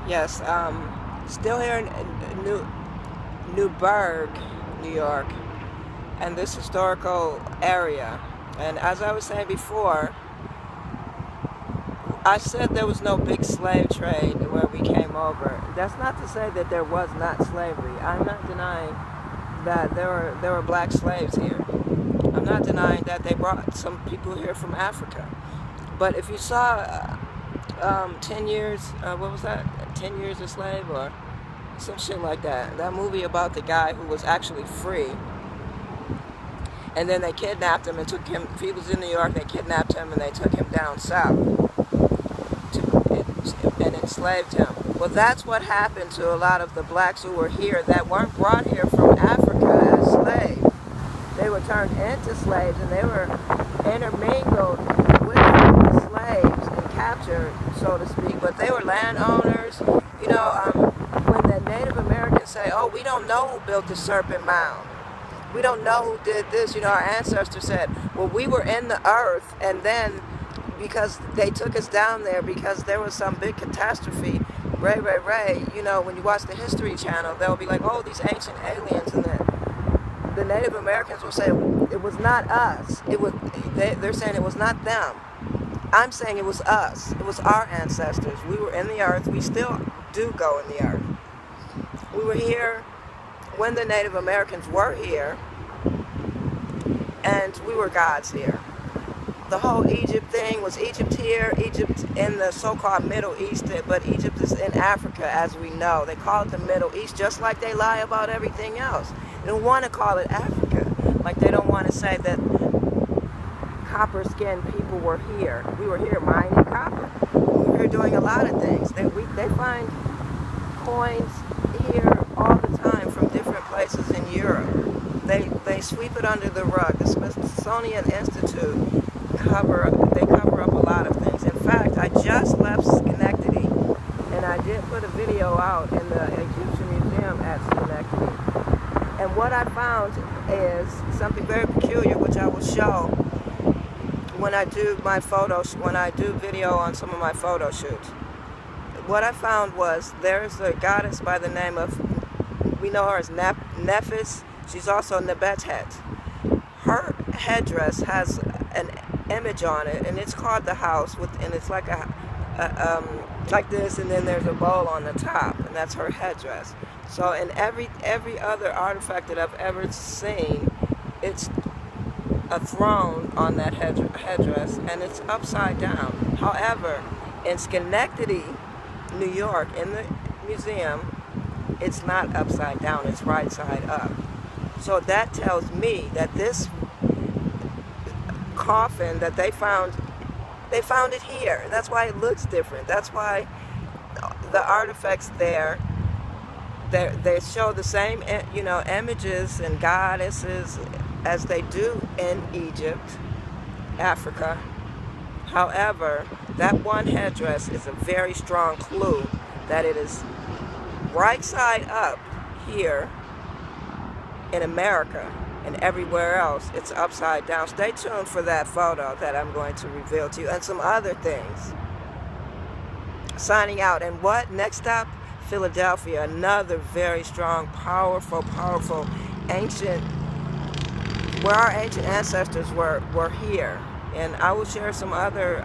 Yes, still here in Newburgh, New York, and this historical area. And as I was saying before, I said there was no big slave trade where we came over. That's not to say that there was not slavery. I'm not denying that there were black slaves here. I'm not denying that they brought some people here from Africa. But if you saw 10 years, what was that? 10 Years a Slave or some shit like that. That movie about the guy who was actually free. And then they kidnapped him and took him, if he was in New York, they kidnapped him and they took him down south and enslaved him. Well, that's what happened to a lot of the blacks who were here that weren't brought here from Africa as slaves. They were turned into slaves and they were intermingled with the slaves and captured, so to speak. But they were landowners. You know, when the Native Americans say, oh, we don't know who built the Serpent Mound. We don't know who did this. You know, our ancestors said, well, we were in the earth, and then because they took us down there because there was some big catastrophe, Ray, you know, when you watch the History Channel, they'll be like, oh, these ancient aliens, and the Native Americans will say, it was not us. They're saying it was not them. I'm saying it was us. It was our ancestors. We were in the earth. We still do go in the earth. We were here when the Native Americans were here, and we were gods here. The whole Egypt thing was Egypt here, Egypt in the so-called Middle East, but Egypt is in Africa, as we know. They call it the Middle East, just like they lie about everything else. They don't want to call it Africa, like they don't want to say that copper-skinned people were here. We were here mining copper. We were here doing a lot of things. They find coins here all the time from different places in Europe. They sweep it under the rug. The Smithsonian Institute cover up a lot of things. In fact, I just left Schenectady, and I did put a video out in the Egyptian Museum at Schenectady. And what I found is something very peculiar, which I will show when I do my photos, when I do video on some of my photo shoots. What I found was there's a goddess by the name of, we know her as Nephis. She's also Nebethet. Her headdress has an image on it, and it's called the house, and it's like like this, and then there's a bowl on the top, and that's her headdress. So in every other artifact that I've ever seen, it's a throne on that headdress, and it's upside down. However, in Schenectady, New York, in the museum, it's not upside down, it's right side up. So that tells me that this coffin that they found it here. That's why it looks different. That's why the artifacts there, they show the same, you know, images and goddesses as they do in Egypt, Africa. However, that one headdress is a very strong clue that it is right side up here in America, and everywhere else it's upside down. Stay tuned for that photo that I'm going to reveal to you, and some other things. Signing out. And what next up? Philadelphia, another very strong, powerful ancient, where our ancient ancestors were here. And I will share some other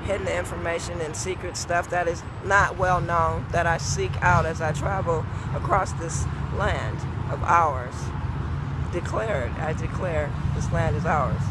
hidden information and secret stuff that is not well known, that I seek out as I travel across this land of ours. I declare this land is ours.